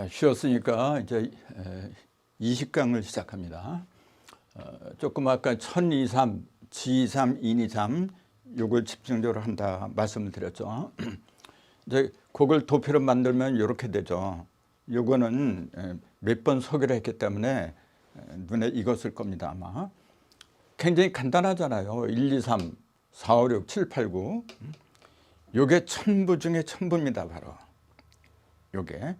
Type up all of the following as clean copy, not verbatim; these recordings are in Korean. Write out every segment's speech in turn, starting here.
자, 쉬었으니까 이제 20강을 시작합니다. 조금 아까 1023, 지23, 인이삼 요걸 집중적으로 한다 말씀을 드렸죠. 이제 그걸 도표로 만들면 이렇게 되죠. 요거는 몇 번 소개를 했기 때문에 눈에 익었을 겁니다, 아마. 굉장히 간단하잖아요. 1, 2, 3, 4, 5, 6, 7, 8, 9. 요게 천부 중에 천부입니다, 바로. 요게.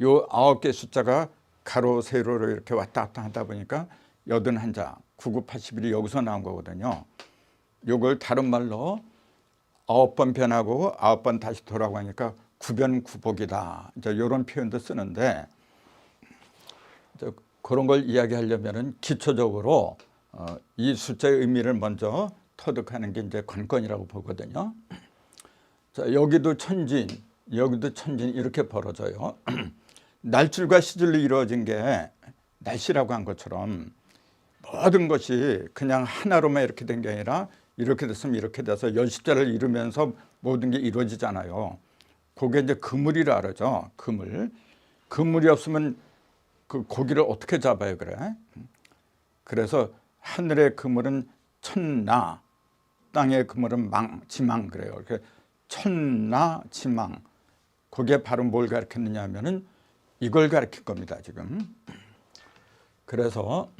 요 9개 숫자가 가로, 세로로 이렇게 왔다 갔다 하다 보니까 81자, 99, 81이 여기서 나온 거거든요. 요걸 다른 말로 9번 변하고 9번 다시 돌아가니까 구변구복이다. 이제 이런 표현도 쓰는데, 이제 그런 걸 이야기하려면은 기초적으로 이 숫자의 의미를 먼저 터득하는 게 이제 관건이라고 보거든요. 자, 여기도 천진, 여기도 천진 이렇게 벌어져요. 날줄과 시줄로 이루어진 게 날씨라고 한 것처럼 모든 것이 그냥 하나로만 이렇게 된 게 아니라 이렇게 됐으면 이렇게 돼서 열십자를 이루면서 모든 게 이루어지잖아요. 그게 이제 그물이라 그러죠. 그물. 그물이 없으면 그 고기를 어떻게 잡아요, 그래? 그래서 하늘의 그물은 천나, 땅의 그물은 지망 그래요. 이렇게 천나, 지망. 그게 바로 뭘 가르쳤느냐 하면은 이걸 가르칠 겁니다, 지금. 그래서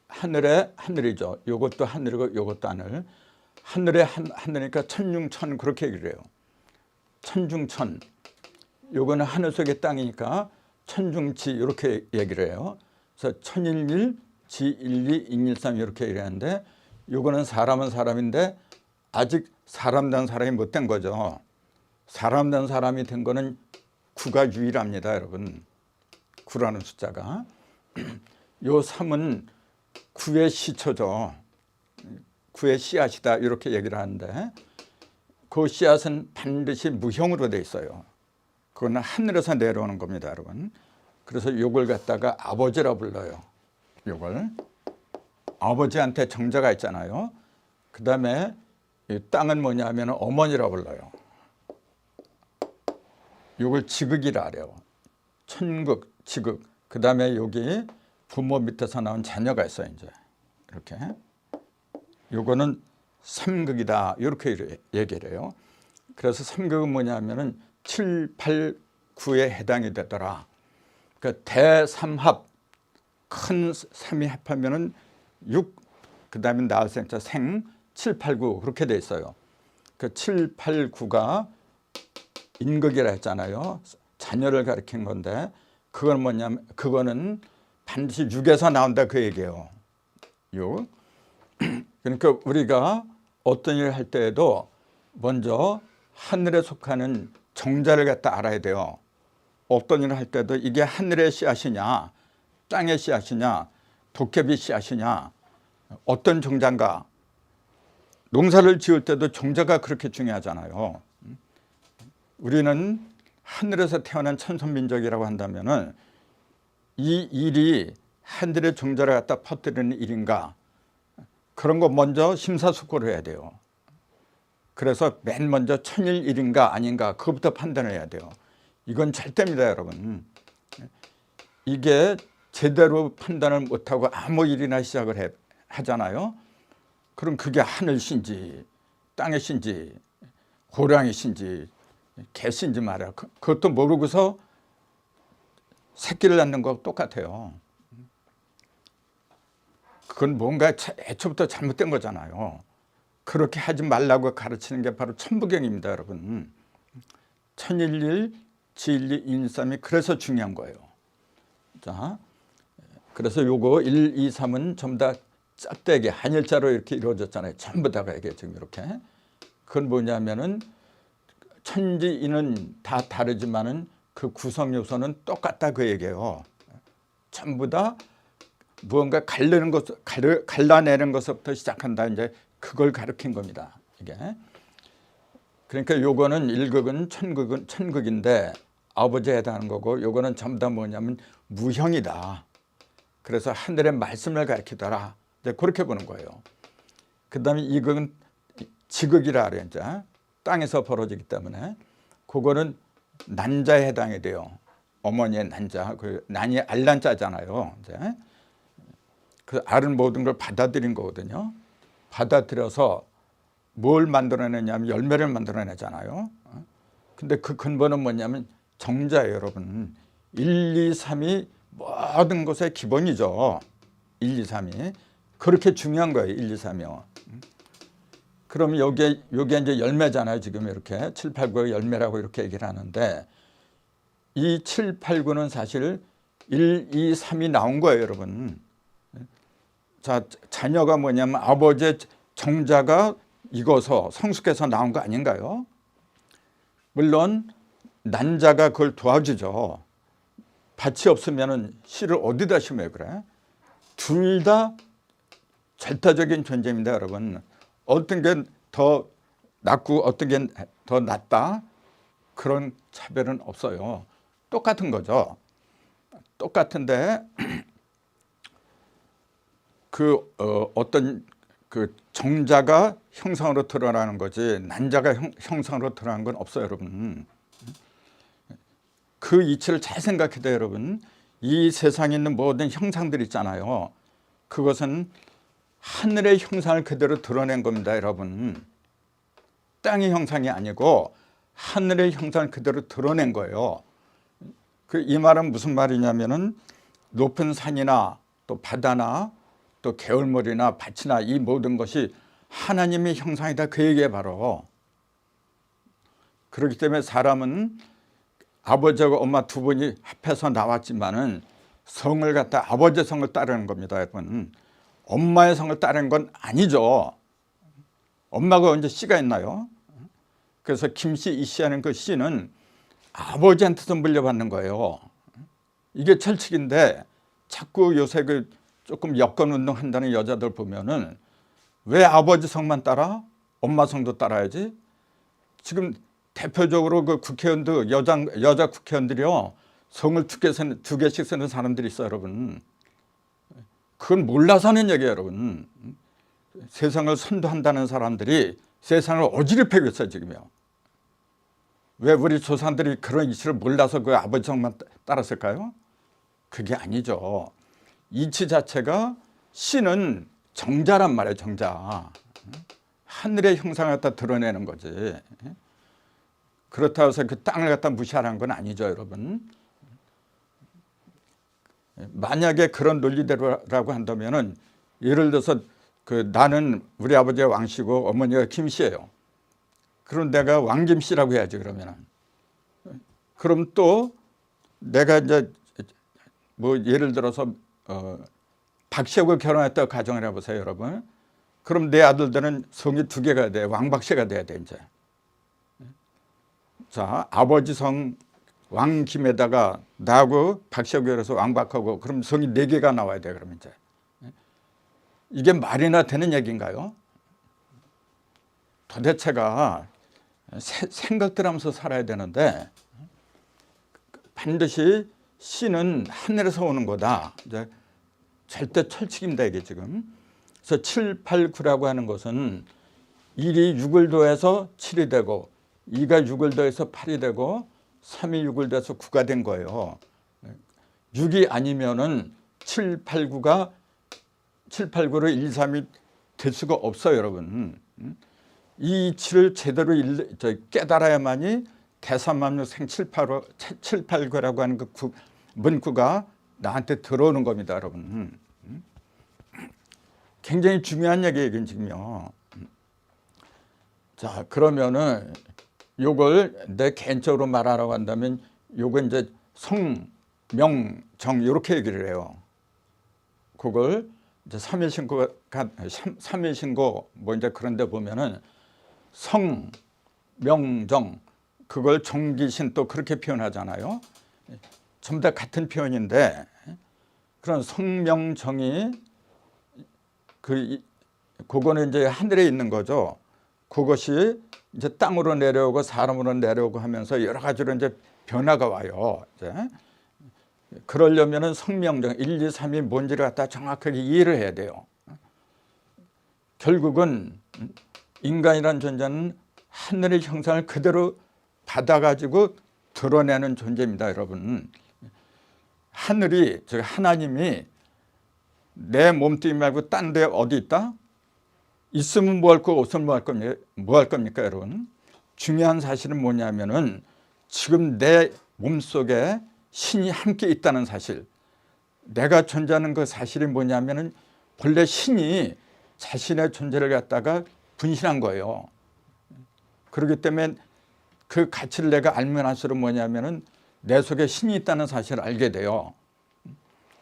하늘이죠. 요것도 하늘이고 요것도 하늘. 하늘이니까 천중천 그렇게 얘기를 해요. 천중천. 요거는 하늘 속의 땅이니까 천중지 이렇게 얘기를 해요. 그래서 천일일, 지일리, 인일삼 이렇게 얘기하는데 요거는 사람은 사람인데 아직 사람 된 사람이 못 된 거죠. 사람 된 사람이 된 거는 9가 유일합니다, 여러분. 9라는 숫자가. 요 3은 9의 시초죠. 9의 씨앗이다 이렇게 얘기를 하는데 그 씨앗은 반드시 무형으로 돼 있어요. 그건 하늘에서 내려오는 겁니다, 여러분. 그래서 요걸 갖다가 아버지라 불러요. 요걸. 아버지한테 정자가 있잖아요. 그 다음에 이 땅은 뭐냐 하면 어머니라 불러요. 요걸 지극이라 그래요. 천극, 지극. 그 다음에 여기 부모 밑에서 나온 자녀가 있어요, 이제. 이렇게. 요거는 삼극이다. 이렇게 얘기를 해요. 그래서 삼극은 뭐냐 하면은 7, 8, 9에 해당이 되더라. 그러니까 대삼합. 큰 3이 합하면은 6, 그 다음에 나을생자 생, 7, 8, 9. 그렇게 돼 있어요. 그 7, 8, 9가 인극이라 했잖아요. 자녀를 가리킨 건데 그건 뭐냐면 그거는 반드시 6에서 나온다 그 얘기예요. 6. 그러니까 우리가 어떤 일을 할 때에도 먼저 하늘에 속하는 정자를 갖다 알아야 돼요. 어떤 일을 할 때도 이게 하늘의 씨앗이냐 땅의 씨앗이냐 도깨비 씨앗이냐 어떤 정자인가. 농사를 지을 때도 정자가 그렇게 중요하잖아요. 우리는 하늘에서 태어난 천선민족이라고 한다면은 이 일이 하늘의 정자를 갖다 퍼뜨리는 일인가 그런 거 먼저 심사숙고를 해야 돼요. 그래서 맨 먼저 천일일인가 아닌가 그것부터 판단을 해야 돼요. 이건 절대입니다, 여러분. 이게 제대로 판단을 못하고 아무 일이나 시작을 하잖아요. 그럼 그게 하늘신지 땅의 신지 호랑이 신지 개신지 말이야. 그것도 모르고서 새끼를 낳는 거 똑같아요. 그건 뭔가 애초부터 잘못된 거잖아요. 그렇게 하지 말라고 가르치는 게 바로 천부경입니다, 여러분. 천일일, 지일리, 인삼이 그래서 중요한 거예요. 자, 그래서 요거 1, 2, 3은 전부 다 짝대기 한일자로 이렇게 이루어졌잖아요. 전부 다가 이게 지금 이렇게. 그건 뭐냐면은 천지인은 다 다르지만은 그 구성 요소는 똑같다 그 얘기예요. 전부 다 무언가 갈라내는 것부터 시작한다. 이제 그걸 가르친 겁니다. 이게. 그러니까 요거는 1극은 천극인데 아버지에 해당하는 거고 요거는 전부 다 뭐냐면 무형이다. 그래서 하늘의 말씀을 가르치더라. 이제 그렇게 보는 거예요. 그 다음에 2극은 지극이라 그래요. 이제 땅에서 벌어지기 때문에 그거는 난자에 해당이 돼요. 어머니의 난자. 그 난이 알난자잖아요. 이제 그 알은 모든 걸 받아들인 거거든요. 받아들여서 뭘 만들어내냐면 열매를 만들어내잖아요. 근데 그 근본은 뭐냐면 정자예요, 여러분. 1, 2, 3이 모든 것의 기본이죠. 1, 2, 3이. 그렇게 중요한 거예요, 1, 2, 3이요. 그럼 요게 이제 열매잖아요. 지금 이렇게 7, 8, 9가 열매라고 이렇게 얘기를 하는데 이 7, 8, 9는 사실 1, 2, 3이 나온 거예요, 여러분. 자, 자녀가 뭐냐면 아버지의 정자가 익어서 성숙해서 나온 거 아닌가요? 물론 난자가 그걸 도와주죠. 밭이 없으면 씨를 어디다 심어요, 그래? 둘 다 절대적인 존재입니다, 여러분. 어떤 게 더 낫고 어떤 게 더 낫다? 그런 차별은 없어요. 똑같은 거죠. 똑같은데 어떤 그 정자가 형상으로 드러나는 거지 난자가 형상으로 드러나는 건 없어요, 여러분. 그 이치를 잘 생각해야 돼요, 여러분. 이 세상에 있는 모든 형상들 있잖아요. 그것은 하늘의 형상을 그대로 드러낸 겁니다, 여러분. 땅의 형상이 아니고 하늘의 형상을 그대로 드러낸 거예요. 이 말은 무슨 말이냐면은 높은 산이나 또 바다나 또 개울물이나 밭이나 이 모든 것이 하나님의 형상이다, 그 얘기예요, 바로. 그렇기 때문에 사람은 아버지하고 엄마 두 분이 합해서 나왔지만은 성을 갖다 아버지의 성을 따르는 겁니다, 여러분. 엄마의 성을 따르는 건 아니죠. 엄마가 언제 씨가 있나요? 그래서 김씨, 이씨 하는 그 씨는 아버지한테서 물려받는 거예요. 이게 철칙인데 자꾸 요새 그 조금 여권 운동 한다는 여자들 보면은 왜 아버지 성만 따라? 엄마 성도 따라야지. 지금 대표적으로 그 국회의원도 여자 국회의원들이요, 성을 두 개씩 쓰는 사람들이 있어요, 여러분. 그건 몰라서 하는 얘기예요, 여러분. 세상을 선도한다는 사람들이 세상을 어지럽히고 있어요, 지금요. 왜 우리 조상들이 그런 이치를 몰라서 그 아버지 성만 따랐을까요? 그게 아니죠. 이치 자체가 씨는 정자란 말이에요, 정자. 하늘의 형상을 갖다 드러내는 거지. 그렇다고 해서 그 땅을 갖다 무시하라는 건 아니죠, 여러분. 만약에 그런 논리대로라고 한다면은 예를 들어서 나는 우리 아버지가 왕씨고 어머니가 김씨예요. 그럼 내가 왕김씨라고 해야지, 그러면은. 그럼 또 내가 이제 뭐 예를 들어서 박씨하고 결혼했다고 가정을 해보세요, 여러분. 그럼 내 아들들은 성이 두 개가 돼. 왕박씨가 돼야 돼, 이제. 자, 아버지 성 왕김에다가 나하고 박씨하고 결혼해서 왕박하고 그럼 성이 네 개가 나와야 돼, 그러면 이제. 이게 말이나 되는 얘기인가요? 도대체가 생각들 하면서 살아야 되는데 반드시 씨는 하늘에서 오는 거다. 이제 절대 철칙입니다, 이게 지금. 그래서 7, 8, 9라고 하는 것은 1이 6을 더해서 7이 되고 2가 6을 더해서 8이 되고 3이 6을 더해서 9가 된 거예요. 6이 아니면은 7, 8, 9가 7, 8, 9로 1, 2, 3이 될 수가 없어요, 여러분. 이 이치를 제대로 깨달아야만이 대삼만류 생 7, 8, 9라고 하는 그 문구가 나한테 들어오는 겁니다, 여러분. 굉장히 중요한 얘기예요, 이건 지금요. 자, 그러면은 요걸 내 개인적으로 말하라고 한다면 요건 이제 성, 명, 정 이렇게 얘기를 해요. 그걸 이제 삼일신고 뭐 이제 그런 데 보면은 성, 명, 정 그걸 정기신 또 그렇게 표현하잖아요. 전부 다 같은 표현인데 그런 성명정이 그거는 이제 하늘에 있는 거죠. 그것이 이제 땅으로 내려오고 사람으로 내려오고 하면서 여러 가지로 이제 변화가 와요. 이제 그러려면은 성명정 1, 2, 3이 뭔지를 갖다 정확하게 이해를 해야 돼요. 결국은 인간이라는 존재는 하늘의 형상을 그대로 받아가지고 드러내는 존재입니다, 여러분. 하늘이, 즉 하나님이 내 몸뚱이 말고 딴 데 어디 있다? 있으면 뭐 할 거고 없으면 뭐 할 겁니까, 여러분? 중요한 사실은 뭐냐면은 지금 내 몸속에 신이 함께 있다는 사실, 내가 존재하는 그 사실이 뭐냐면은 본래 신이 자신의 존재를 갖다가 분신한 거예요. 그렇기 때문에 그 가치를 내가 알면 할수록 뭐냐면은 내 속에 신이 있다는 사실을 알게 돼요.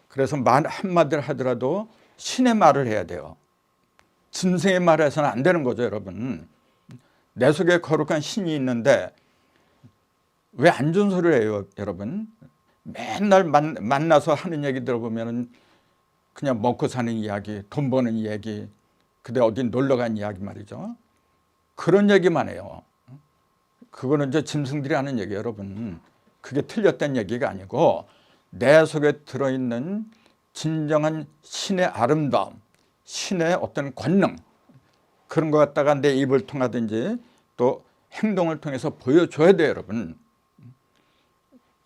그래서 말 한마디를 하더라도 신의 말을 해야 돼요. 짐승의 말을 해서는 안 되는 거죠, 여러분. 내 속에 거룩한 신이 있는데 왜 안 좋은 소리를 해요, 여러분? 맨날 만나서 하는 얘기 들어보면은 그냥 먹고 사는 이야기, 돈 버는 얘기, 그때 어디 놀러 간 이야기 말이죠. 그런 얘기만 해요. 그거는 이제 짐승들이 하는 얘기예요, 여러분. 그게 틀렸다는 얘기가 아니고 내 속에 들어있는 진정한 신의 아름다움, 신의 어떤 권능, 그런 것 갖다가 내 입을 통하든지 또 행동을 통해서 보여줘야 돼요, 여러분.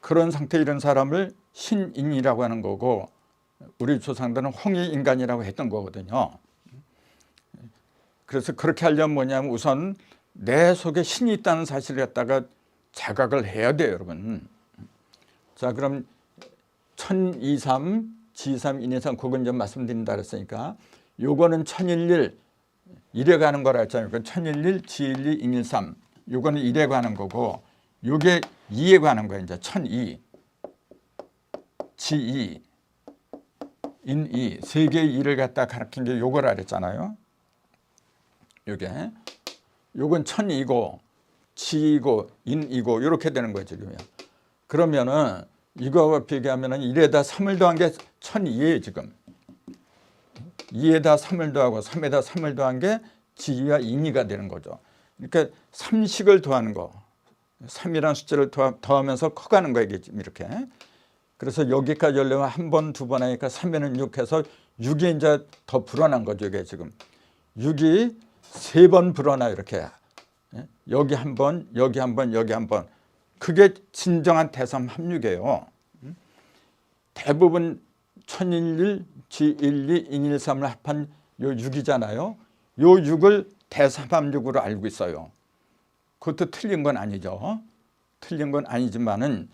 그런 상태에 이런 사람을 신인이라고 하는 거고 우리 조상들은 홍익인간이라고 했던 거거든요. 그래서 그렇게 하려면 뭐냐면 우선 내 속에 신이 있다는 사실을 갖다가 자각을 해야 돼요, 여러분. 자, 그럼 천이삼, 지삼, 인이삼 그건 좀 말씀드린다 그랬으니까 요거는 천일일 일에 가는 거라 했잖아요. 그 천일일, 지일이, 인일삼 요거는 일에 가는 거고 요게 이에 관한 거예요. 이제 천이, 지이, 인이 세 개의 일을 갖다 가르친 게 요거라 그랬잖아요. 요건 천이고 지이고 인이고 이렇게 되는 거예요, 지금요. 그러면은 이거와 비교하면은 1에다 3을 더한 게 천이에요, 지금. 2에다 3을 더하고 3에다 3을 더한 게 지이와 인이가 되는 거죠. 그러니까 3식을 더하는 거. 3이라는 숫자를 더하면서 커가는 거예요, 이렇게. 그래서 여기까지 열려면 한 번, 두 번 하니까 3에는 6 해서 6이 이제 더 불어난 거죠, 이게 지금. 6이 3번 불어나, 이렇게. 여기 한 번, 여기 한 번, 여기 한 번. 그게 진정한 대삼 합육이에요. 대부분 천일일, 지일리, 인일삼을 합한 요 6이잖아요. 요 6을 대삼합육으로 알고 있어요. 그것도 틀린 건 아니죠. 틀린 건 아니지만은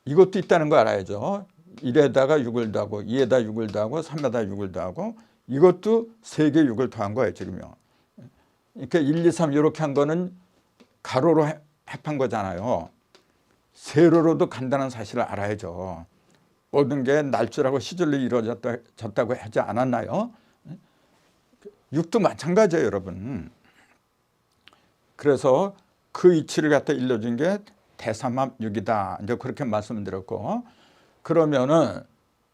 이것도 있다는 거 알아야죠. 1에다가 6을 더하고 2에다 6을 더하고 3에다 6을 더하고 이것도 3개 6을 더한 거예요, 지금요. 그러니까 1, 2, 3 이렇게 한 거는 가로로 합한 거잖아요. 세로로도 간다는 사실을 알아야죠. 모든 게 날줄하고 시줄로 이루어졌다고 하지 않았나요? 6도 마찬가지예요, 여러분. 그래서 그 이치를 갖다 일러준 게 대삼합육이다. 이제 그렇게 말씀드렸고, 그러면은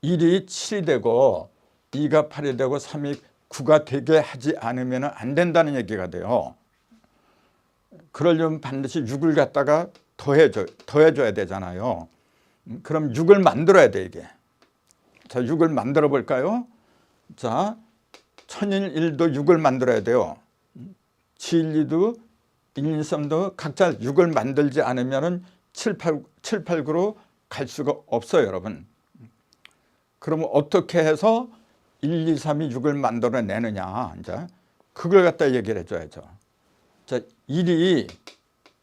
1이 7이 되고 2가 8이 되고 3이 9가 되게 하지 않으면 안 된다는 얘기가 돼요. 그러려면 반드시 6을 갖다가 더해줘야 되잖아요. 그럼 6을 만들어야 돼, 이게. 자, 6을 만들어 볼까요? 자, 천일일도 6을 만들어야 돼요. 지일리도 인일삼도 각자 6을 만들지 않으면 7, 8, 9로 갈 수가 없어요, 여러분. 그러면 어떻게 해서 1, 2, 3이 6을 만들어내느냐. 이제 그걸 갖다 얘기를 해줘야죠. 자, 1이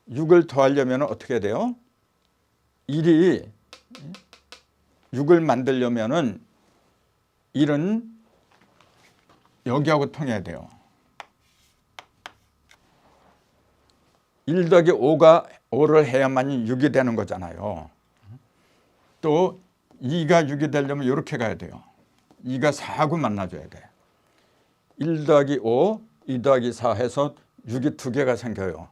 6을 더하려면 어떻게 해야 돼요? 1이 6을 만들려면은 1은 여기하고 통해야 돼요. 1 더하기 5를 해야만 6이 되는 거잖아요. 또 2가 6이 되려면 이렇게 가야 돼요. 2가 4하고 만나줘야 돼. 1 더하기 5, 2 더하기 4 해서 6이 2개가 생겨요.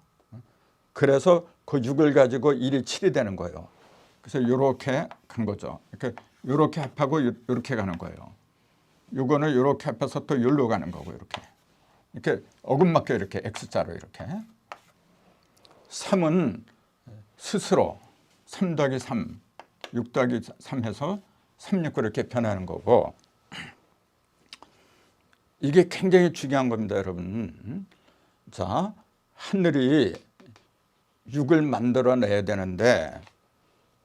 그래서 그 6을 가지고 1이 7이 되는 거예요. 그래서 이렇게 간 거죠. 이렇게 합하고 이렇게 가는 거예요. 요거는 이렇게 합해서 또 여기로 가는 거고, 이렇게 어긋맞게 이렇게 X자로 이렇게. 3은 스스로 3 더하기 3, 6 더하기 3 해서 3, 6, 9 이렇게 변하는 거고, 이게 굉장히 중요한 겁니다, 여러분. 자, 하늘이 육을 만들어내야 되는데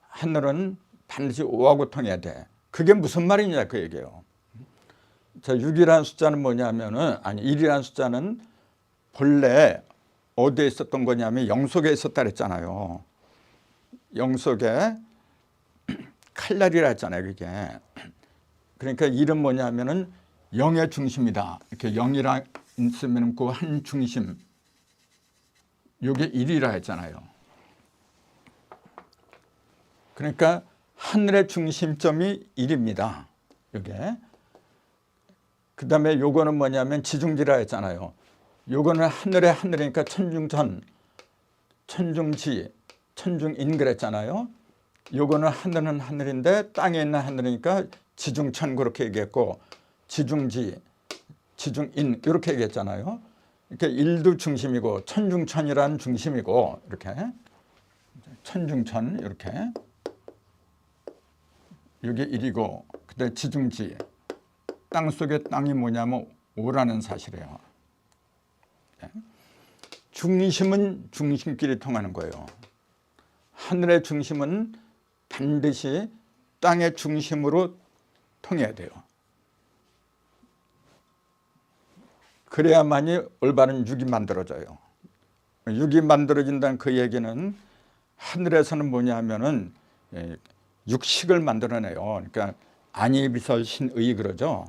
하늘은 반드시 5하고 통해야 돼. 그게 무슨 말이냐 그 얘기예요. 자, 6이라는 숫자는 뭐냐면은, 아니 1이라는 숫자는 본래 어디에 있었던 거냐면 영속에 있었다 그랬잖아요. 영속에 칼날이라 했잖아요, 그게. 그러니까 1은 뭐냐면은 영의 중심이다. 이렇게 0이라 있으면 그 한 중심. 요게 1이라 했잖아요. 그러니까 하늘의 중심점이 1입니다. 요게. 그 다음에 요거는 뭐냐면 지중지라 했잖아요. 요거는 하늘의 하늘이니까 천중천, 천중지, 천중인 그랬잖아요. 요거는 하늘은 하늘인데 땅에 있는 하늘이니까 지중천 그렇게 얘기했고, 지중지, 지중인 이렇게 얘기했잖아요. 이렇게 일도 중심이고 천중천이라는 중심이고, 이렇게 천중천 이렇게 이게 1이고, 그다음에 지중지, 땅속의 땅이 뭐냐면 5라는 사실이에요. 중심은 중심끼리 통하는 거예요. 하늘의 중심은 반드시 땅의 중심으로 통해야 돼요. 그래야만이 올바른 육이 만들어져요. 육이 만들어진다는 그 얘기는 하늘에서는 뭐냐 하면은 육식을 만들어내요. 그러니까 안이비설 신의 그러죠.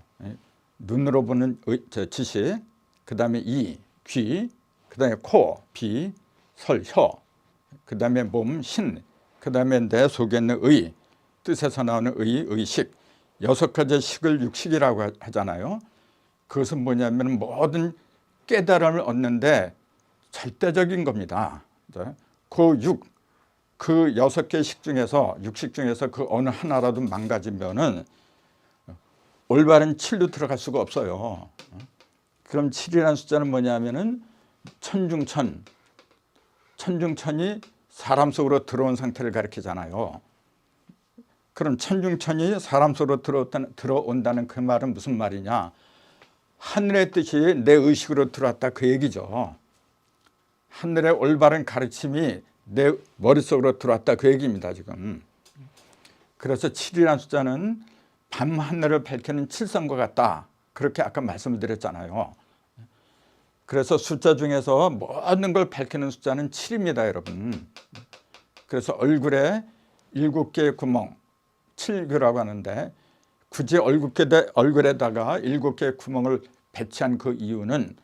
눈으로 보는 지식, 그 다음에 이, 귀, 그 다음에 코, 비, 설, 혀, 그 다음에 몸, 신, 그 다음에 내 속에 있는 의, 뜻에서 나오는 의식, 6가지 식을 육식이라고 하잖아요. 그것은 뭐냐면 모든 깨달음을 얻는데 절대적인 겁니다. 그 6개 식 중에서, 육식 중에서 그 어느 하나라도 망가지면은 올바른 7로 들어갈 수가 없어요. 그럼 7이라는 숫자는 뭐냐면은 천중천, 천중천이 사람 속으로 들어온 상태를 가리키잖아요. 그럼 천중천이 사람 속으로 들어온다는 그 말은 무슨 말이냐? 하늘의 뜻이 내 의식으로 들어왔다 그 얘기죠. 하늘의 올바른 가르침이 내 머릿속으로 들어왔다 그 얘기입니다, 지금. 그래서 7이라는 숫자는 밤 하늘을 밝히는 칠성과 같다. 그렇게 아까 말씀을 드렸잖아요. 그래서 숫자 중에서 모든 걸 밝히는 숫자는 7입니다, 여러분. 그래서 얼굴에 7개의 구멍, 7규라고 하는데, 굳이 얼굴에다가 7개의 구멍을 배치한 그 이유는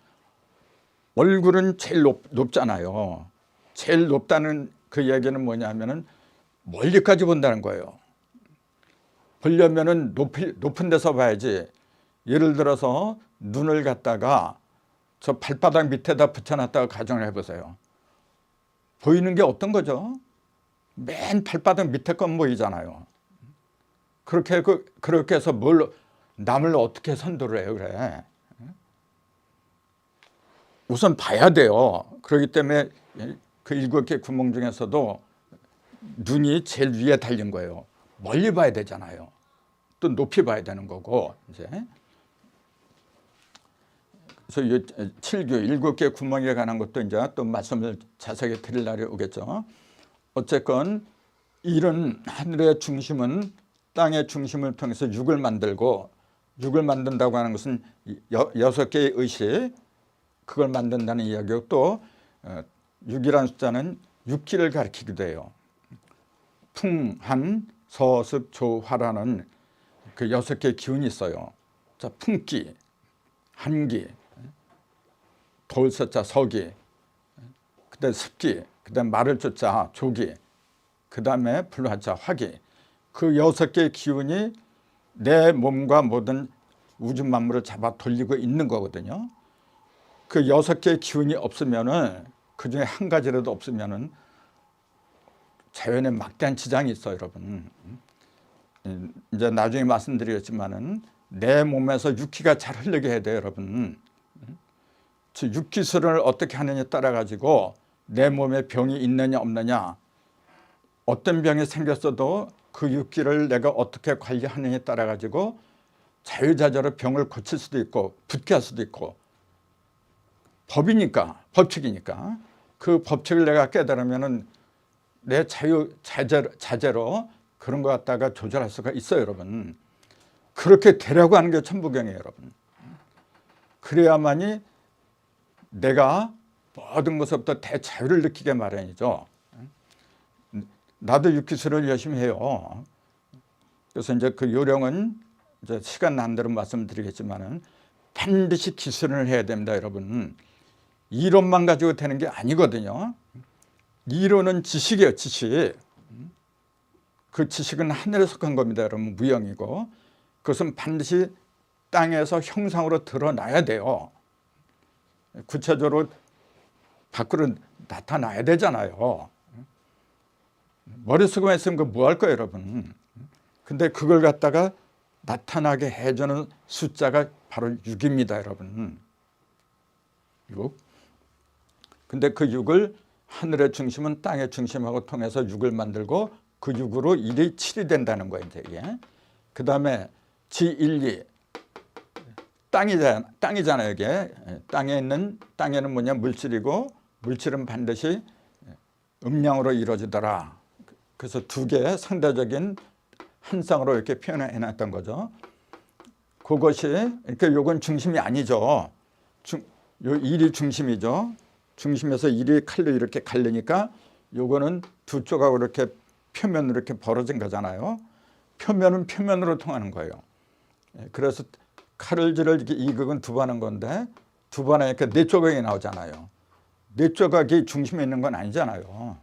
얼굴은 제일 높잖아요. 제일 높다는 그 얘기는 뭐냐면은 멀리까지 본다는 거예요. 보려면은 높은 데서 봐야지. 예를 들어서 눈을 갖다가 저 발바닥 밑에다 붙여놨다가 가정을 해보세요. 보이는 게 어떤 거죠? 맨 발바닥 밑에 건 보이잖아요. 그렇게 해서 남을 어떻게 선도를 해요, 그래? 우선 봐야 돼요. 그렇기 때문에 그 7개 구멍 중에서도 눈이 제일 위에 달린 거예요. 멀리 봐야 되잖아요. 또 높이 봐야 되는 거고, 이제. 그래서 이 7규, 7개 구멍에 관한 것도 이제 또 말씀을 자세하게 드릴 날이 오겠죠. 어쨌건 이런 하늘의 중심은 땅의 중심을 통해서 육을 만들고, 육을 만든다고 하는 것은 6개의 의식, 그걸 만든다는 이야기고, 또 6이라는 숫자는 육기를 가리키기도 해요. 풍, 한, 서습, 조, 화라는 그 6개의 기운이 있어요. 자, 풍기, 한기, 돌서자 서기, 그다음 습기, 그다음 말을 쫓자 조기, 그다음에 불화자 화기. 그 6개의 기운이 내 몸과 모든 우주 만물을 잡아 돌리고 있는 거거든요. 그 6개의 기운이 없으면은, 그 중에 한 가지라도 없으면은 자연에 막대한 지장이 있어요, 여러분. 이제 나중에 말씀드리겠지만은 내 몸에서 육기가 잘 흐르게 해야 돼요, 여러분. 육기술을 어떻게 하느냐에 따라 가지고 내 몸에 병이 있느냐 없느냐, 어떤 병이 생겼어도 그 육기를 내가 어떻게 관리하느냐에 따라 가지고 자유자재로 병을 고칠 수도 있고 붓게 할 수도 있고, 법이니까, 법칙이니까. 그 법칙을 내가 깨달으면은 내 자제로 그런 거 갖다가 조절할 수가 있어요, 여러분. 그렇게 되려고 하는 게 천부경이에요, 여러분. 그래야만이 내가 모든 것부터 대자유를 느끼게 마련이죠. 나도 육기술을 열심히 해요. 그래서 이제 그 요령은 이제 시간 난 대로 말씀드리겠지만은 반드시 기술을 해야 됩니다, 여러분. 이론만 가지고 되는 게 아니거든요. 이론은 지식이에요, 지식. 그 지식은 하늘에 속한 겁니다, 여러분. 무형이고. 그것은 반드시 땅에서 형상으로 드러나야 돼요. 구체적으로 밖으로 나타나야 되잖아요. 머릿속에만 있으면 그거 뭐 할 거예요, 여러분. 근데 그걸 갖다가 나타나게 해주는 숫자가 바로 6입니다, 여러분. 6. 근데 그 6을 하늘의 중심은 땅의 중심하고 통해서 6을 만들고 그 6으로 1이 7이 된다는 거예요, 이제 이게. 그 다음에 G1, 2. 땅이잖아요, 이게. 땅에는 뭐냐, 물질이고, 물질은 반드시 음량으로 이루어지더라. 그래서 두 개의 상대적인 한 쌍으로 이렇게 표현해 놨던 거죠. 그것이, 그러니까 요건 중심이 아니죠. 요 1이 중심이죠. 중심에서 1이 칼로 이렇게 갈리니까 요거는 두 조각으로 이렇게 표면으로 이렇게 벌어진 거잖아요. 표면은 표면으로 통하는 거예요. 그래서 칼을 지를 이극은 두 번 한 건데 두 번 하니까 네 조각이 나오잖아요. 네 조각이 중심에 있는 건 아니잖아요.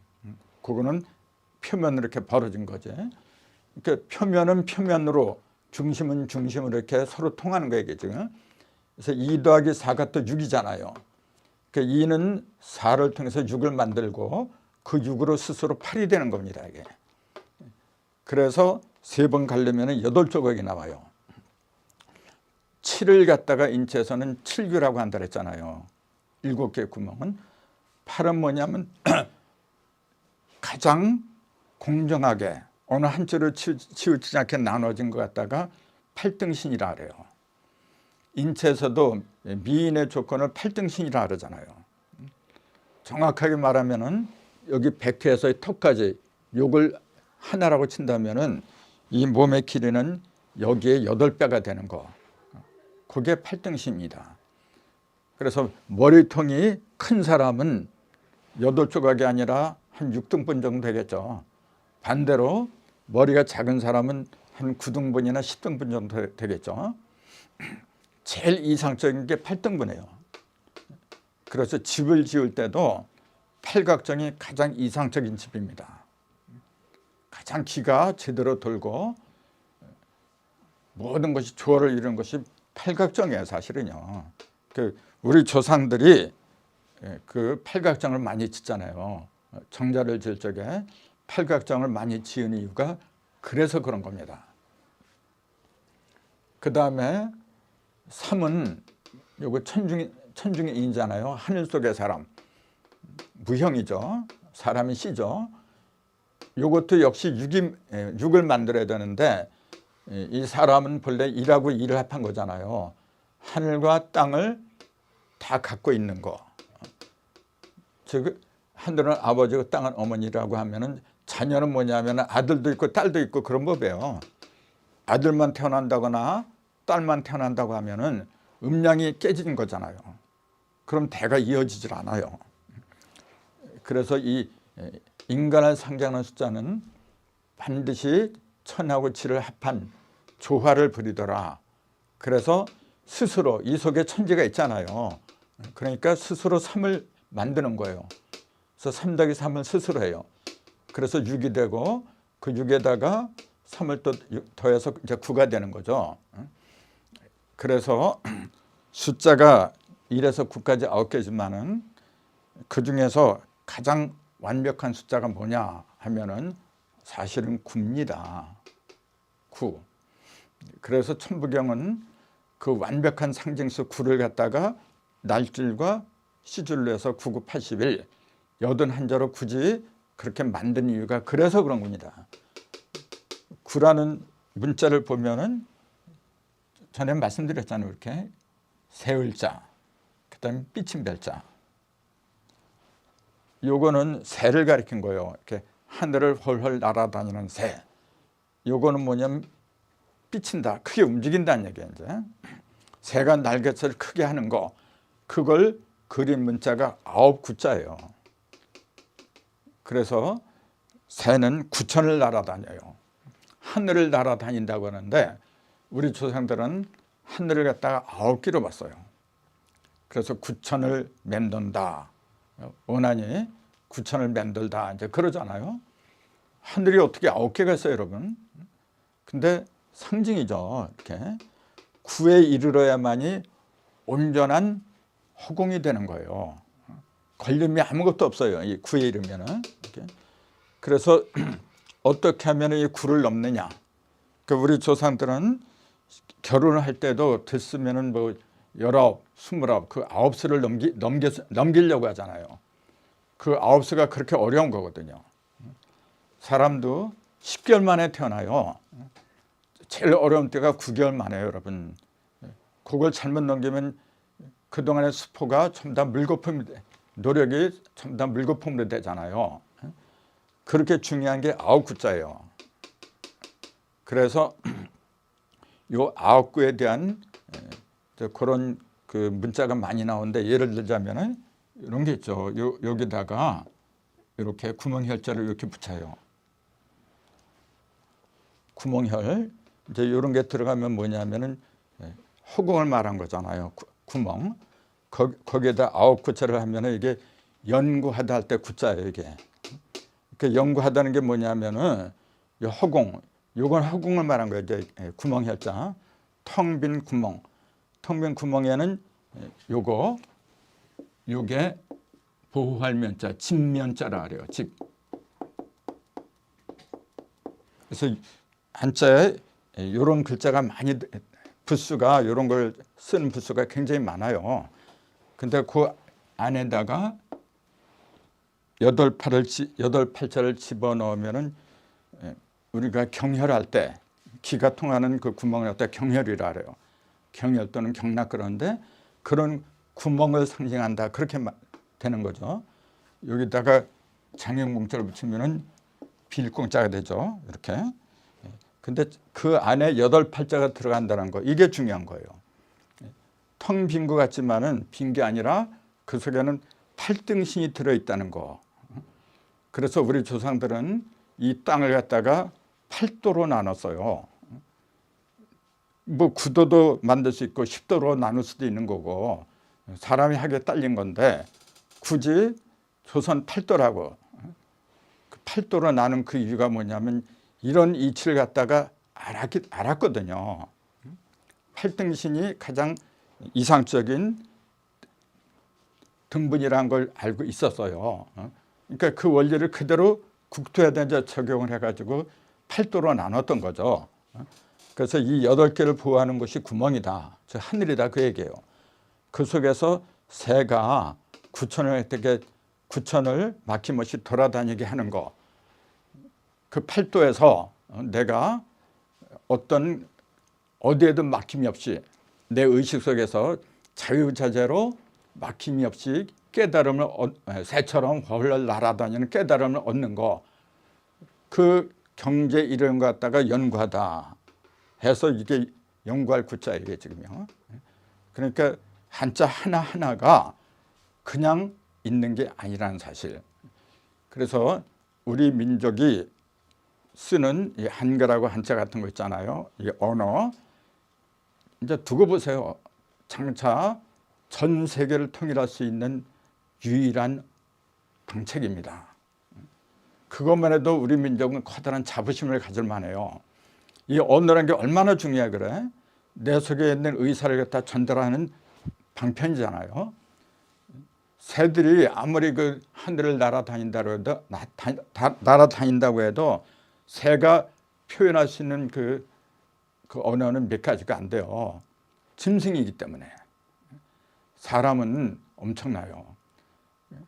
그거는 표면으로 이렇게 벌어진 거지. 그러니까 표면은 표면으로, 중심은 중심으로 이렇게 서로 통하는 거예요, 이게 지금. 그래서 2 더하기 4가 또 6이잖아요. 그러니까 2는 4를 통해서 6을 만들고 그 6으로 스스로 8이 되는 겁니다, 이게. 그래서 세 번 갈리면 8조각이 나와요. 7을 갖다가 인체에서는 7규라고 한다 그랬잖아요. 7개의 구멍은. 8은 뭐냐면 가장 공정하게 어느 한쪽으로 치우치지 않게 나눠진 것 갖다가 8등신이라 그래요. 인체에서도 미인의 조건을 8등신이라 그러잖아요. 정확하게 말하면은 여기 백회에서의 턱까지 요걸 하나라고 친다면은 이 몸의 길이는 여기에 8배가 되는 거. 그게 8등신입니다. 그래서 머리통이 큰 사람은 8조각이 아니라 한 6등분 정도 되겠죠. 반대로 머리가 작은 사람은 한 9등분이나 10등분 정도 되겠죠. 제일 이상적인 게 8등분이에요. 그래서 집을 지을 때도 팔각정이 가장 이상적인 집입니다. 가장 기가 제대로 돌고 모든 것이 조화를 이루는 것이 팔각정이에요, 사실은요. 우리 조상들이 그 팔각정을 많이 짓잖아요. 정자를 지을 적에 팔각정을 많이 지은 이유가 그래서 그런 겁니다. 그 다음에 3은 요거 천중의 인이잖아요. 하늘 속의 사람. 무형이죠. 사람이 씨죠. 요것도 역시 6을 만들어야 되는데 이 사람은 본래 1하고 2를 합한 거잖아요. 하늘과 땅을 다 갖고 있는 거. 즉 하늘은 아버지고 땅은 어머니라고 하면은 자녀는 뭐냐면 아들도 있고 딸도 있고 그런 법이에요. 아들만 태어난다거나 딸만 태어난다고 하면은 음량이 깨지는 거잖아요. 그럼 대가 이어지질 않아요. 그래서 이 인간을 상징하는 숫자는 반드시 천하고 지를 합한 조화를 부리더라. 그래서 스스로 이 속에 천지가 있잖아요. 그러니까 스스로 3을 만드는 거예요. 그래서 3 더하기 3을 스스로 해요. 그래서 6이 되고 그 6에다가 3을 또 더해서 이제 9가 되는 거죠. 그래서 숫자가 1에서 9까지 9개지만은 그 중에서 가장 완벽한 숫자가 뭐냐 하면은 사실은 9입니다. 9. 그래서 천부경은 그 완벽한 상징수 9를 갖다가 날줄과 시줄로 해서 9, 9, 81, 81자로 굳이 그렇게 만든 이유가 그래서 그런 겁니다. 9라는 문자를 보면은 전에 말씀드렸잖아요. 이렇게 세을자, 그 다음에 삐침별자. 요거는 새를 가리킨 거예요. 이렇게 하늘을 헐헐 날아다니는 새. 요거는 뭐냐면 삐친다, 크게 움직인다는 얘기예요. 이제 새가 날개를 크게 하는 거, 그걸 그린 문자가 9구자예요. 그래서 새는 구천을 날아다녀요. 하늘을 날아다닌다고 하는데 우리 조상들은 하늘을 갖다가 9개로 봤어요. 그래서 구천을 맴돈다, 원한이 구천을 맴돌다, 이제 그러잖아요. 하늘이 어떻게 9개가 있어요, 여러분? 근데 상징이죠. 이렇게 구에 이르러야만이 온전한 허공이 되는 거예요. 걸림이 아무것도 없어요, 이 구에 이르면은. 이렇게. 그래서 어떻게 하면 이 구를 넘느냐? 그 우리 조상들은 결혼을 할 때도 됐으면은 뭐 19, 29, 그 9수를 넘기려고 하잖아요. 그 9수가 그렇게 어려운 거거든요. 사람도 10개월 만에 태어나요. 제일 어려운 때가 9개월 만에요, 여러분. 그걸 잘못 넘기면 그동안의 수포가 전부 다 물거품이 돼, 노력이 전부 다 물거품으로 되잖아요. 그렇게 중요한 게 9구자예요. 그래서 요 9구에 대한 그런 그 문자가 많이 나오는데, 예를 들자면은 이런 게 있죠. 여기다가 이렇게 구멍혈자를 이렇게 붙여요. 구멍혈. 이제 이런 게 들어가면 뭐냐면은 허공을 말한 거잖아요. 구멍. 거기에다 9구자를 하면은 이게 연구하다 할 때 구자예요, 이게. 그 연구하다는 게 뭐냐면은 이 허공. 요건 허공을 말한 거예요. 이제 구멍혈자. 텅 빈 구멍. 텅 빈 구멍에는 요게 보호할 면자, 집면자라 그래요. 집. 그래서 한자에 이런 글자가 많이, 부수가 이런 걸 쓰는 부수가 굉장히 많아요. 근데 그 안에다가 8팔자를 집어넣으면은 우리가 경혈할 때, 기가 통하는 그 구멍을 갖다 경혈이라 그래요. 경혈 또는 경락, 그런데 그런 구멍을 상징한다, 그렇게 되는 거죠. 여기다가 장영공자를 붙이면은 빌공자가 되죠, 이렇게. 근데 그 안에 8팔자가 들어간다는 거, 이게 중요한 거예요. 텅 빈 것 같지만은 빈 게 아니라 그 속에는 팔등신이 들어있다는 거. 그래서 우리 조상들은 이 땅을 갖다가 8도로 나눴어요. 뭐 9도도 만들 수 있고 10도로 나눌 수도 있는 거고, 사람이 하기에 딸린 건데 굳이 조선 8도라고, 그 8도로 나눈 그 이유가 뭐냐면 이런 이치를 갖다가 알았거든요. 팔등신이 가장 이상적인 등분이라는 걸 알고 있었어요. 그러니까 그 원리를 그대로 국토에다 이제 적용을 해가지고 8도로 나눴던 거죠. 그래서 이 8개를 보호하는 것이 구멍이다, 즉 하늘이다, 그 얘기예요. 그 속에서 새가 구천을 막힘없이 돌아다니게 하는 거, 그 8도에서 내가 어디에도 막힘이 없이 내 의식 속에서 자유자재로 막힘이 없이 깨달음을, 새처럼 헐헐 날아다니는 깨달음을 얻는 거, 그 경제 이런 거 갖다가 연구하다 해서 이게 연구할 구자예요, 이게 지금요. 그러니까 한자 하나하나가 그냥 있는 게 아니라는 사실. 그래서 우리 민족이 쓰는 이 한글하고 한자 같은 거 있잖아요. 이 언어. 이제 두고 보세요. 장차 전 세계를 통일할 수 있는 유일한 방책입니다. 그것만 해도 우리 민족은 커다란 자부심을 가질 만해요. 이 언어라는 게 얼마나 중요해, 그래? 내 속에 있는 의사를 갖다 전달하는 방편이잖아요. 새들이 아무리 그 하늘을 날아다닌다고 해도 새가 표현할 수 있는 그 언어는 몇 가지가 안 돼요. 짐승이기 때문에. 사람은 엄청나요.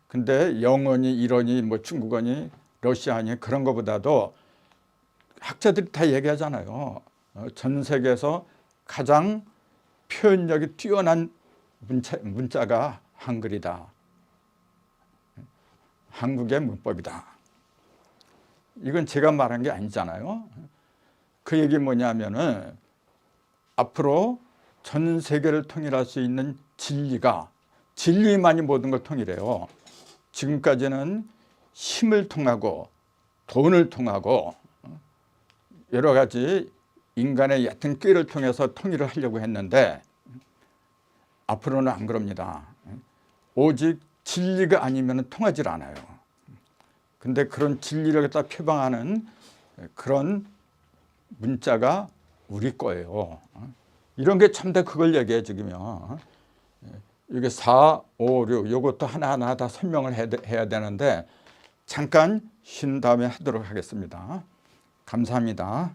근데 영어니 일어니 뭐 중국어니 러시아니 그런 것보다도 학자들이 다 얘기하잖아요. 전 세계에서 가장 표현력이 뛰어난 문자가 한글이다. 한국의 문법이다. 이건 제가 말한 게 아니잖아요. 그 얘기 뭐냐면은 앞으로 전 세계를 통일할 수 있는 진리만이 모든 걸 통일해요. 지금까지는 힘을 통하고 돈을 통하고 여러 가지 인간의 얕은 꾀를 통해서 통일을 하려고 했는데 앞으로는 안 그럽니다. 오직 진리가 아니면 통하지 않아요. 근데 그런 진리를 갖다 표방하는 그런 문자가 우리 거예요. 이런 게 참 다 그걸 얘기해 지금요. 이게 4, 5, 6 이것도 하나하나 다 설명을 해야 되는데 잠깐 쉰 다음에 하도록 하겠습니다. 감사합니다.